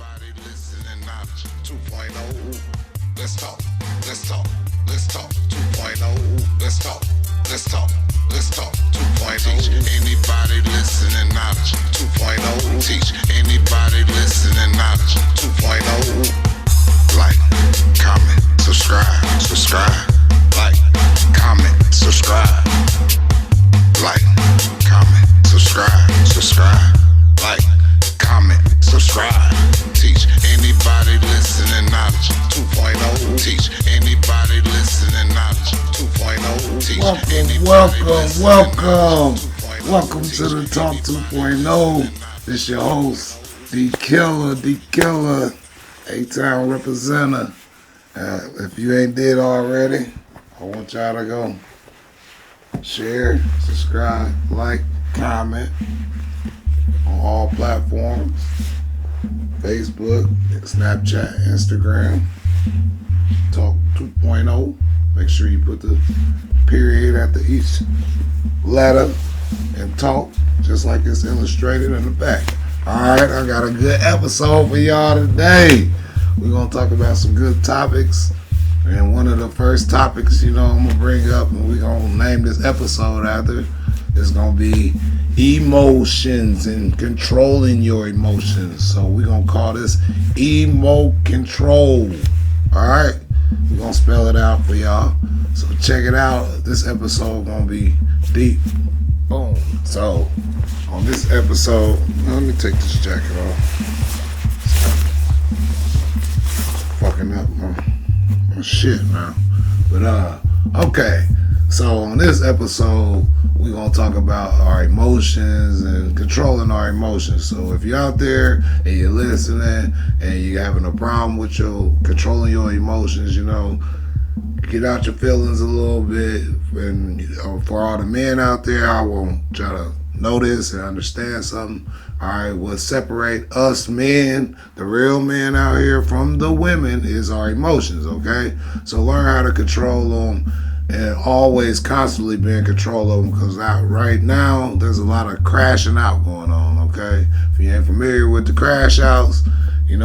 Anybody listening knowledge 2.0. Let's talk. Let's talk. Let's talk 2.0. Let's talk. Let's talk. Let's talk 2.0. Teach anybody listening knowledge 2.0. Teach anybody listening knowledge 2.0. Like, comment, subscribe, like, comment, subscribe, like, comment, subscribe, like, comment, subscribe. Teach anybody listening knowledge 2.0. Teach anybody listening knowledge 2.0. Teach Welcome to the Talk 2.0. This your host, D-KILLA, A-Town representative. If you ain't did already, I want y'all to go share, subscribe, like, comment on all platforms. Facebook, Snapchat, Instagram, Talk 2.0. Make sure you put the period after each letter and talk, just like it's illustrated in the back. Alright, I got a good episode for y'all today. We're going to talk about some good topics. And one of the first topics, I'm going to bring up, and we're going to name this episode after, is going to be emotions and controlling your emotions. So we're going to call this Emote Control. Alright? We're going to spell it out for y'all. So check it out. This episode going to be deep. Boom. So on this episode, let me take this jacket off. Fucking up my shit, man. But okay. So on this episode, we're gonna talk about our emotions and controlling our emotions. So if you're out there and you're listening and you're having a problem with controlling your emotions, get out your feelings a little bit. And for all the men out there, I want y'all to notice and understand something. All right, what separate us men, the real men out here, from the women is our emotions. Okay, so learn how to control them. And always constantly be in control of them, because right now there's a lot of crashing out going on, okay? If you ain't familiar with the crash outs, you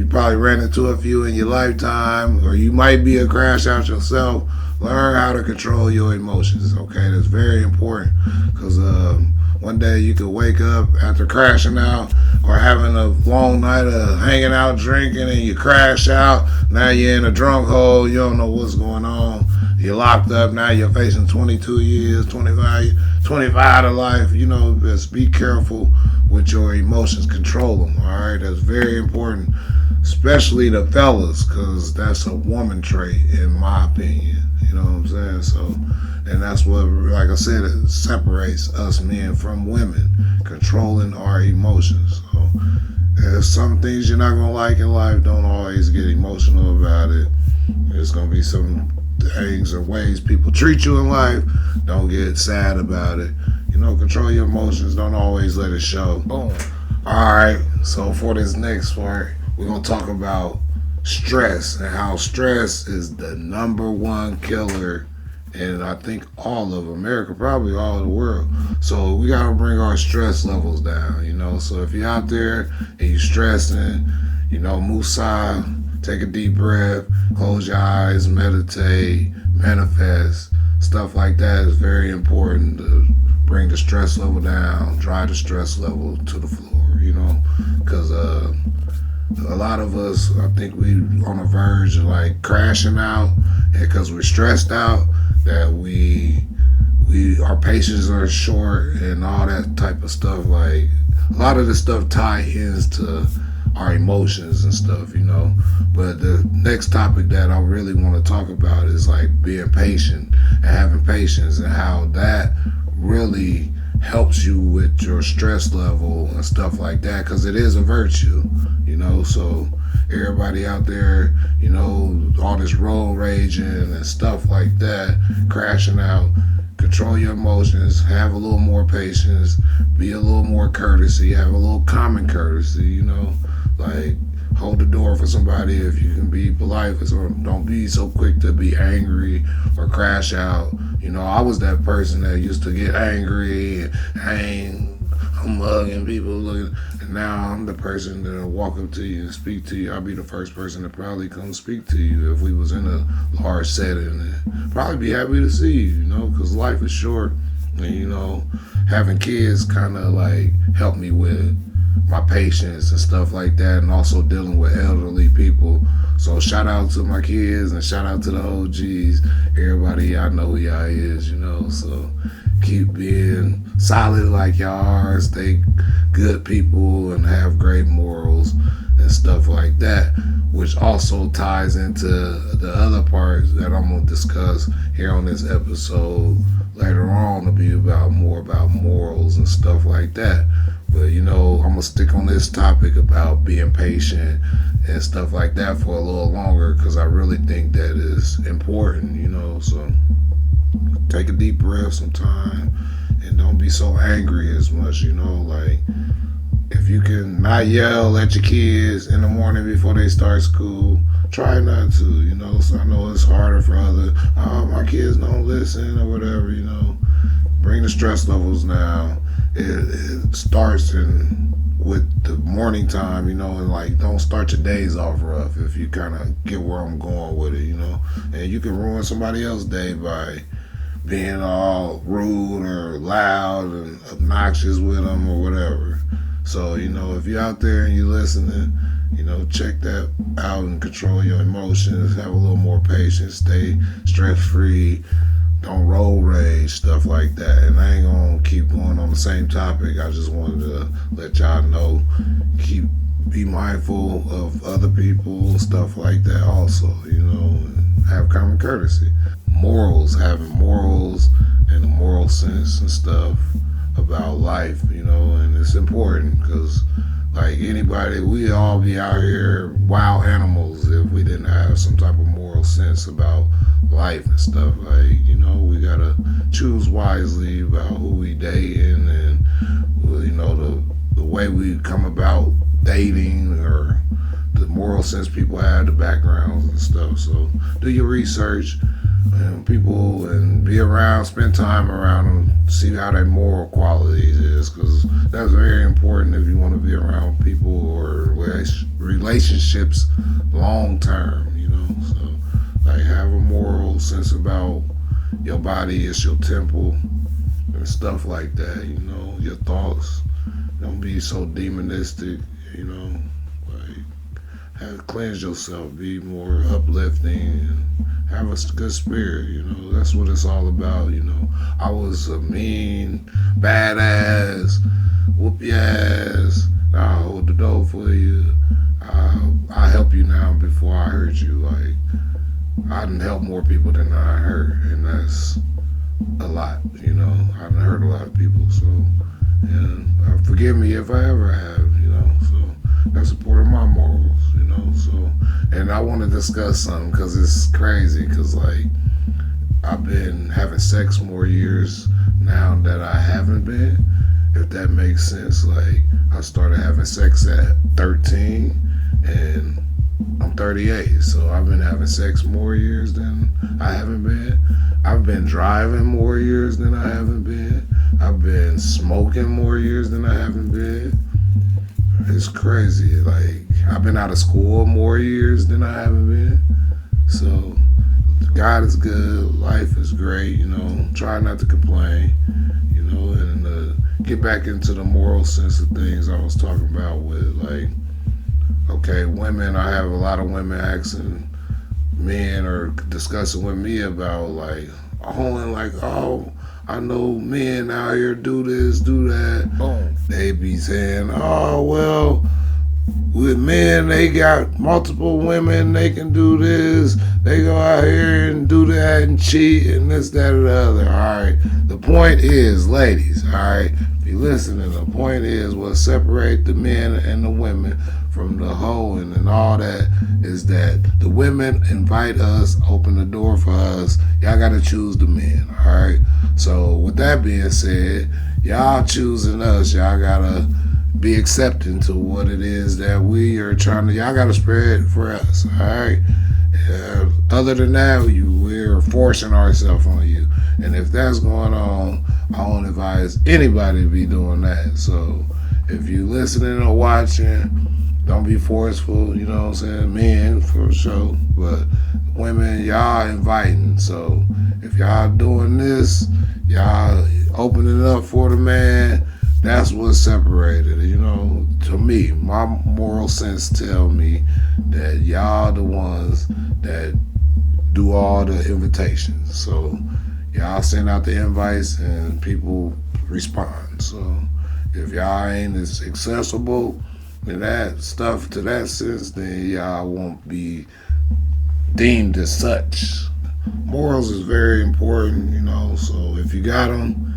probably ran into a few in your lifetime, or you might be a crash out yourself. Learn how to control your emotions, okay? That's very important, because one day you could wake up after crashing out or having a long night of hanging out, drinking, and you crash out. Now you're in a drunk hole. You don't know what's going on. You're locked up. Now you're facing 22 years, 25 to life. Just be careful with your emotions. Control them, all right? That's very important, especially the fellas, because that's a woman trait, in my opinion. You know what I'm saying? So, and that's what, like I said, it separates us men from women, controlling our emotions. So, there's some things you're not going to like in life. Don't always get emotional about it. There's going to be some things or ways people treat you in life. Don't get sad about it. Control your emotions. Don't always let it show. Boom. Alright, so for this next part, we're going to talk about stress and how stress is the number one killer in, I think, all of America, probably all of the world. So we got to bring our stress levels down, So if you're out there and you're stressing, Musa, take a deep breath, close your eyes, meditate, manifest. Stuff like that is very important to bring the stress level down, drive the stress level to the floor, because a lot of us, I think we on the verge of like crashing out, and because we're stressed out, that our patience are short and all that type of stuff. Like a lot of the stuff ties to our emotions and stuff, But the next topic that I really want to talk about is like being patient and having patience, and how that really helps you with your stress level and stuff like that, because it is a virtue, So everybody out there, all this road raging and stuff like that, crashing out, control your emotions, have a little more patience, be a little more courtesy, have a little common courtesy, like hold the door for somebody if you can be polite. So don't be so quick to be angry or crash out. I was that person that used to get angry and I'm hugging people, looking, and now I'm the person that'll walk up to you and speak to you. I'll be the first person to probably come speak to you if we was in a large setting, and probably be happy to see you, because life is short, and having kids kind of like helped me with my patience and stuff like that, and also dealing with elderly people. So shout out to my kids and shout out to the OGs. Everybody, y'all know who y'all is, so keep being solid like y'all are, stay good people and have great morals and stuff like that, which also ties into the other parts that I'm going to discuss here on this episode later on, to be more about morals and stuff like that. But I'm going to stick on this topic about being patient and stuff like that for a little longer, because I really think that is important, so take a deep breath sometime and don't be so angry as much, like if you can not yell at your kids in the morning before they start school, try not to, so I know it's harder for my kids don't listen or whatever, bring the stress levels down. It starts with the morning time, and like don't start your days off rough if you kind of get where I'm going with it, and you can ruin somebody else's day by being all rude or loud and obnoxious with them or whatever. So, if you're out there and you're listening, check that out and control your emotions, have a little more patience, stay stress-free, don't road rage, stuff like that. And I ain't gonna keep going on the same topic. I just wanted to let y'all know, be mindful of other people, stuff like that also, and have common courtesy. Having morals and a moral sense and stuff about life, and it's important because like anybody, we all be out here wild animals if we didn't have some type of moral sense about life and stuff. Like, we gotta choose wisely about who we dating and, the way we come about dating, or the moral sense people have, the backgrounds and stuff. So do your research and people, and be around, spend time around them, see how their moral qualities is, because that's very important if you want to be around people or relationships long term, so like have a moral sense about your body, it's your temple and stuff like that, your thoughts. Don't be so demonistic, cleanse yourself, be more uplifting, and have a good spirit, that's what it's all about, I was a mean, badass, whoop your ass, I'll hold the door for you, I'll help you now before I hurt you. Like, I done helped more people than I hurt, and that's a lot, I done hurt a lot of people, so, and forgive me if I ever have, so that's a part of my morals, so, and I want to discuss something because it's crazy, because like I've been having sex more years now that I haven't been, if that makes sense. Like, I started having sex at 13 and I'm 38, so I've been having sex more years than I haven't been. I've been driving more years than I haven't been. I've been smoking more years than I haven't been. It's crazy. Like, I've been out of school more years than I haven't been. So God is good. Life is great. Try not to complain. And get back into the moral sense of things I was talking about with, like, okay, women. I have a lot of women asking men or discussing with me about like, I know men out here do this, do that. Boom. They be saying, well, with men, they got multiple women, they can do this, they go out here and do that and cheat and this, that, or the other. Alright, the point is, ladies, alright, if you listening, the point is what separate the men and the women from the hoeing and all that is that the women invite us, open the door for us. Y'all gotta choose the men, alright? So with that being said, y'all choosing us, y'all gotta be accepting to what it is that we are trying to, y'all gotta spread for us, alright? Other than that, we're forcing ourselves on you. And if that's going on, I don't advise anybody to be doing that. So if you listening or watching, don't be forceful, you know what I'm saying? Men, for sure. But women, y'all inviting. So if y'all doing this, y'all opening up for the man, that's what separated it. You know, to me, my moral sense tell me that y'all the ones that do all the invitations. So y'all send out the invites and people respond. So if y'all ain't as accessible and that stuff to that sense, then y'all won't be deemed as such. Morals is very important, you know. So if you got them,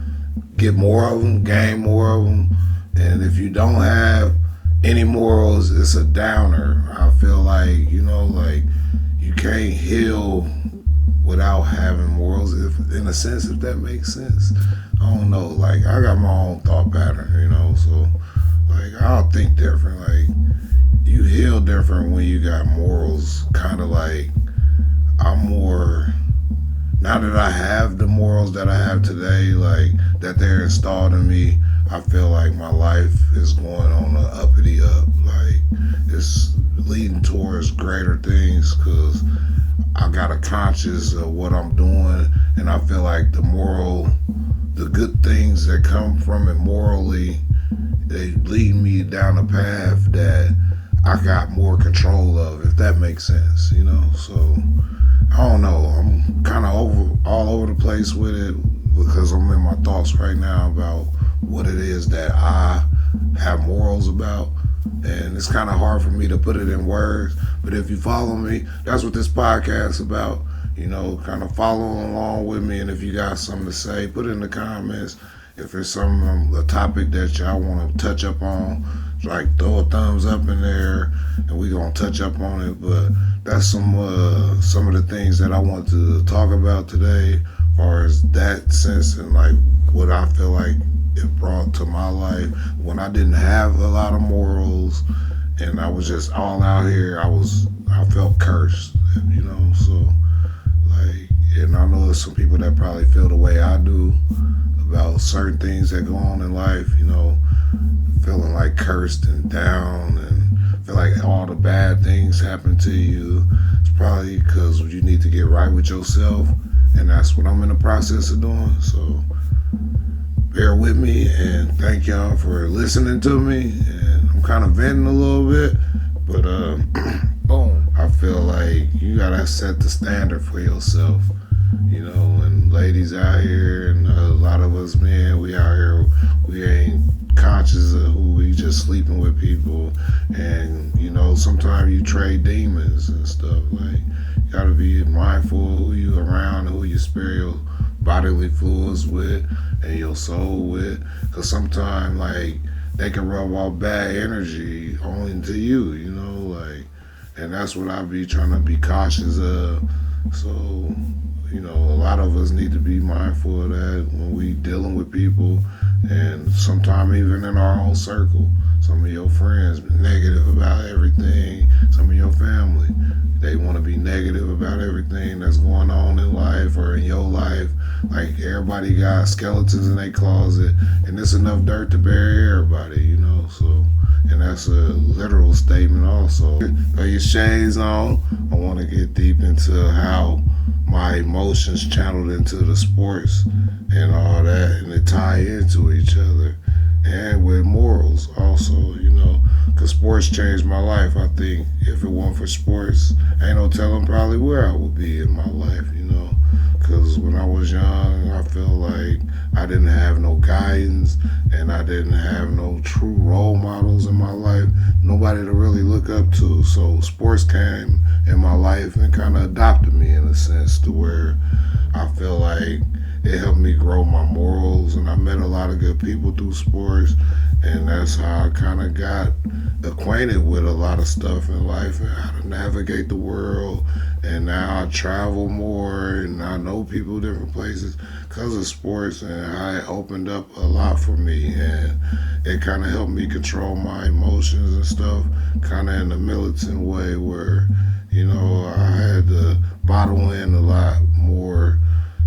get more of them, gain more of them. And if you don't have any morals, it's a downer. I feel like, you know, like you can't heal without having morals, if in a sense, if that makes sense. I don't know. Like I got my own thought pattern, you know, so like I'll think different. Like you heal different when you got morals. Kind of like I'm more, now that I have the morals that I have today, like that they're installed in me, I feel like my life is going on an uppity up. Like it's leading towards greater things because I got a conscious of what I'm doing, and I feel like the good things that come from it morally, they lead me down a path that I got more control of, if that makes sense, you know. So I don't know. I'm kind of all over the place with it because I'm in my thoughts right now about what it is that I have morals about, and it's kind of hard for me to put it in words. But if you follow me, that's what this podcast is about. You know, kind of following along with me, and if you got something to say, put it in the comments. If it's a topic that y'all want to touch up on, like throw a thumbs up in there, and we gonna touch up on it. But that's some of the things that I want to talk about today, as far as that sense and like what I feel like it brought to my life when I didn't have a lot of morals, and I was just all out here. I felt cursed, you know. So like, and I know there's some people that probably feel the way I do about certain things that go on in life, you know, feeling like cursed and down and feel like all the bad things happen to you. It's probably because you need to get right with yourself, and that's what I'm in the process of doing. So bear with me, and thank y'all for listening to me. And I'm kind of venting a little bit, but boom, I feel like you gotta set the standard for yourself, you know. And ladies out here, and a lot of us men, we out here, we ain't conscious of who we just sleeping with people, and you know, sometimes you trade demons and stuff. Like you gotta be mindful of who you around, who you spare your bodily fluids with and your soul with, because sometimes like they can rub off bad energy only to you, you know, like, and that's what I be trying to be cautious of. So you know, a lot of us need to be mindful of that when we dealing with people, and sometimes even in our own circle. Some of your friends negative about everything. Some of your family, they want to be negative about everything that's going on in life or in your life. Like everybody got skeletons in their closet, and it's enough dirt to bury everybody, you know. So, and that's a literal statement also. Throw your shades on. I want to get deep into how my emotions channeled into the sports and all that, and they tie into each other, and with morals also, you know, because sports changed my life. I think if it weren't for sports, ain't no telling probably where I would be in my life, you know, because when I was young, I felt like I didn't have no guidance, and I didn't have no true role models in my life, nobody to really look up to. So sports came in my life and kind of adopted me in a sense to where I feel like it helped me grow my morals, and I met a lot of good people through sports, and that's how I kind of got acquainted with a lot of stuff in life and how to navigate the world. And now I travel more, and I know people different places because of sports, and how it opened up a lot for me, and it kind of helped me control my emotions and stuff, kind of in a militant way where, you know, I had to bottle in a lot more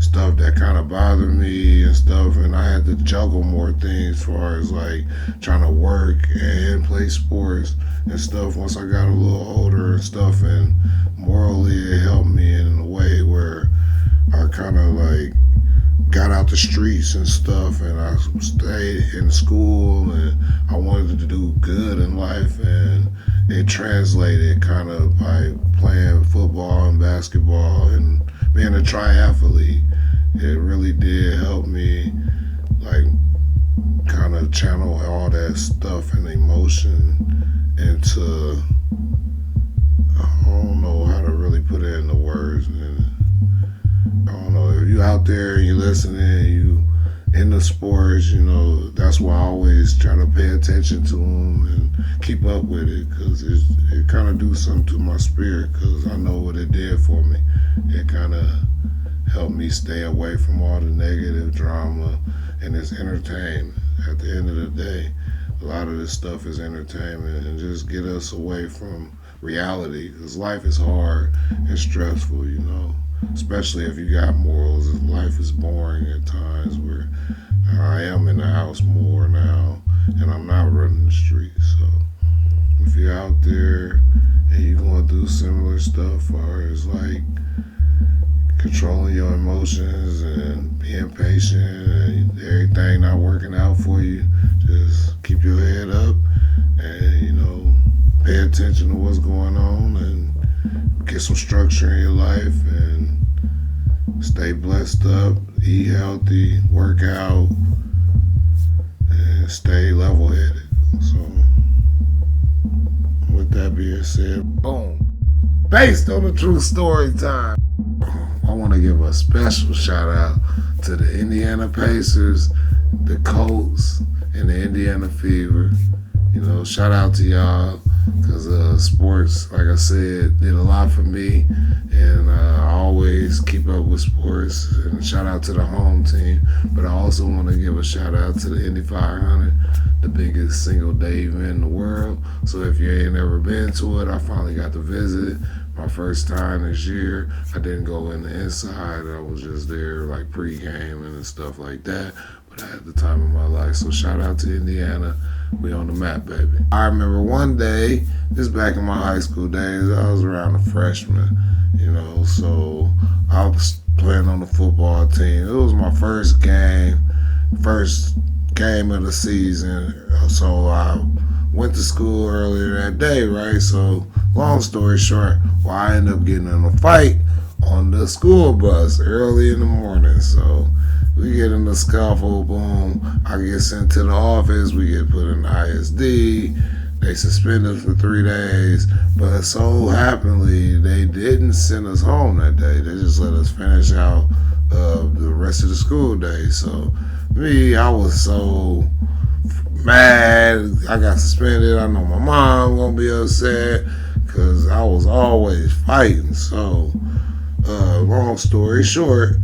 stuff that kind of bothered me and stuff, and I had to juggle more things as far as like trying to work and play sports and stuff once I got a little older and stuff. And morally it helped me in a way where I kind of like got out the streets and stuff, and I stayed in school, and I wanted to do good in life, and it translated kind of by playing football and basketball and being a triathlete. It really did help me like kind of channel all that stuff and emotion into, I don't know how to really put it into words. And I don't know, if you out there and you listening, you in the sports, you know, that's why I always try to pay attention to them and keep up with it, because it kind of do something to my spirit, because I know what it did for me. It kind of helped me stay away from all the negative drama, and it's entertainment. At the end of the day, a lot of this stuff is entertainment and just get us away from reality, because life is hard and stressful, you know. Especially if you got morals, life is boring at times, where I am in the house more now and I'm not running the streets. So if you're out there and you're going through similar stuff, or as like controlling your emotions and being patient and everything not working out for you, just keep your head up and, you know, pay attention to what's going on and get some structure in your life and stay blessed up, eat healthy, work out, and stay level-headed. So, with that being said, boom. Based on the true story time, I want to give a special shout out to the Indiana Pacers, the Colts, and the Indiana Fever. You know, shout out to y'all, because sports, like I said, did a lot for me, and I always keep up with sports. And shout out to the home team, but I also want to give a shout out to the Indy 500, the biggest single day event in the world. So if you ain't ever been to it, I finally got to visit. My first time this year. I didn't go in the inside. I was just there like pre-game and stuff like that. But I had the time of my life. So shout out to Indiana. We on the map, baby. I remember one day, this back in my high school days, I was around a freshman, you know, so I was playing on the football team. It was my first game of the season. So I went to school earlier that day, right? So long story short, well, I ended up getting in a fight on the school bus early in the morning. So we get in the scuffle, boom. I get sent to the office. We get put in the ISD. They suspended for 3 days. But so happily, they didn't send us home that day. They just let us finish out the rest of the school day. So me, I was so mad. I got suspended. I know my mom gonna be upset, because I was always fighting. So long story short,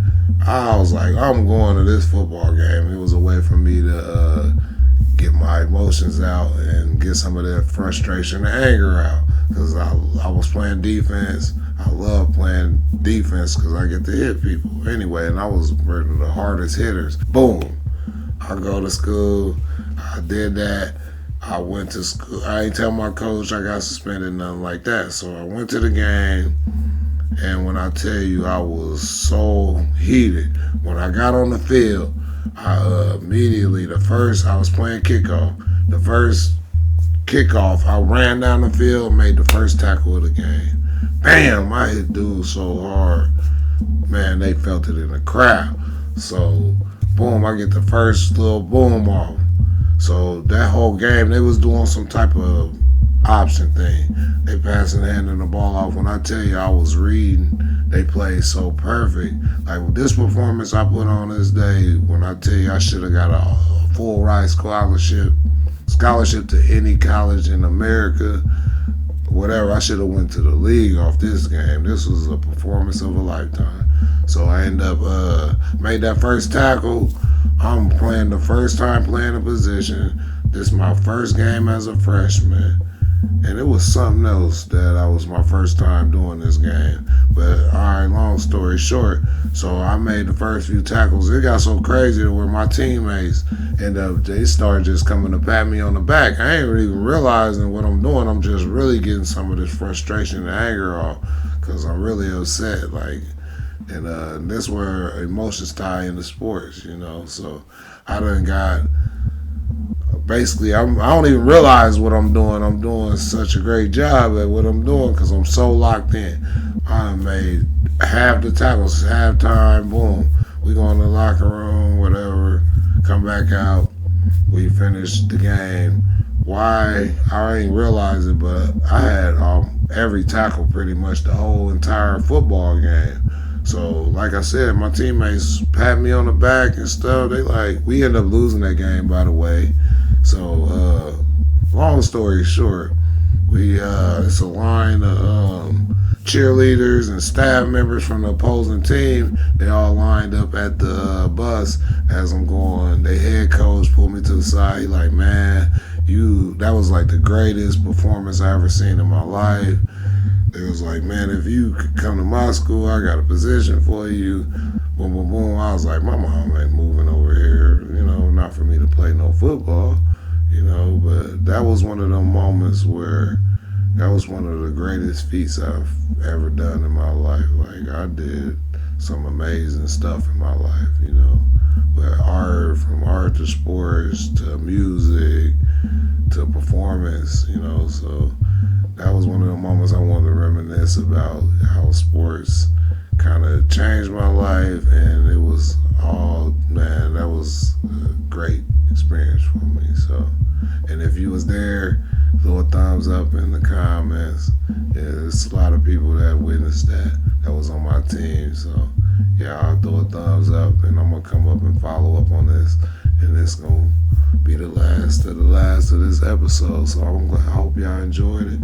I was like, I'm going to this football game. It was a way for me to get my emotions out and get some of that frustration and anger out, because I was playing defense. I love playing defense because I get to hit people anyway, and I was one of the hardest hitters. Boom. I go to school. I did that. I went to school. I ain't tell my coach I got suspended, nothing like that. So I went to the game, and when I tell you, I was so heated. When I got on the field, I immediately, I was playing kickoff. The first kickoff, I ran down the field, made the first tackle of the game. Bam! I hit dudes so hard. Man, they felt it in the crowd. So, boom, I get the first little boom off. So that whole game, they was doing some type of option thing. They passing and handing the ball off. When I tell you I was reading, they played so perfect. Like this performance I put on this day, when I tell you I should have got a full ride scholarship to any college in America, whatever. I should have went to the league off this game. This was a performance of a lifetime. So I end up made that first tackle. I'm playing the first time playing a position. This is my first game as a freshman. And it was something else that I was my first time doing this game. But all right, long story short, so I made the first few tackles. It got so crazy to where my teammates they started just coming to pat me on the back. I ain't really even realizing what I'm doing. I'm just really getting some of this frustration and anger off because I'm really upset. Like, and this where emotions tie into sports, you know. So I done got. Basically, I don't even realize what I'm doing. I'm doing such a great job at what I'm doing because I'm so locked in. I made half the tackles, halftime, boom. We go in the locker room, whatever, come back out. We finish the game. Why? I ain't realize it, but I had every tackle pretty much the whole entire football game. So, like I said, my teammates pat me on the back and stuff. We end up losing that game, by the way. So, long story short, it's a line of cheerleaders and staff members from the opposing team. They all lined up at the bus as I'm going. Their head coach pulled me to the side. He like, man, that was like the greatest performance I ever seen in my life. It was like, man, if you could come to my school, I got a position for you. Boom, boom, boom. I was like, my mom ain't moving over here, not for me to play no football, But that was one of them moments where that was one of the greatest feats I've ever done in my life. Like, I did some amazing stuff in my life, But from art to sports to music to performance, So that was one of the moments I wanted to reminisce about how sports kind of changed my life, and it was that was a great experience for me. So, and if you was there, throw a thumbs up in the comments. Yeah, there's a lot of people that witnessed that was on my team. So, yeah, I'll throw a thumbs up, and I'm gonna come up and follow up on this, and it's gonna be the last of this episode. So I hope y'all enjoyed it.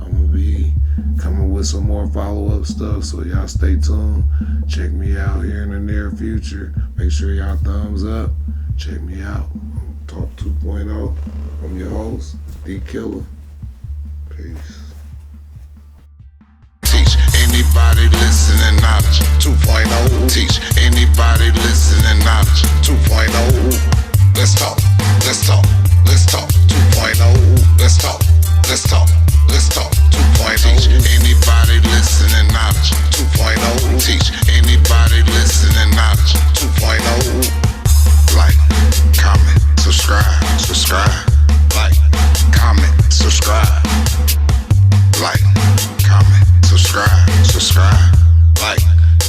I'm gonna be coming with some more follow-up stuff, so y'all stay tuned. Check me out here in the near future. Make sure y'all thumbs up. Check me out. Talk 2.0. I'm your host, D-KILLA. Peace. Teach anybody listening knowledge 2.0. Teach anybody listening knowledge 2.0. Let's talk. Let's talk. Let's talk 2.0. Let's talk. Let's talk. Let's talk 2.0. Teach anybody listening knowledge 2.0. Teach anybody listening knowledge 2.0. Like, comment, subscribe, like, comment, subscribe, like, comment, subscribe, like,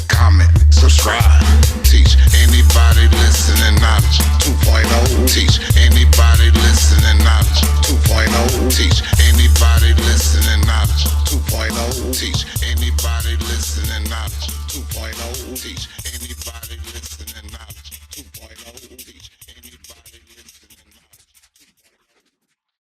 comment, subscribe. Teach anybody listening knowledge 2.0. Teach anybody listening knowledge 2.0. Teach anybody listening knowledge 2.0. Teach anybody listening knowledge 2.0. Teach anybody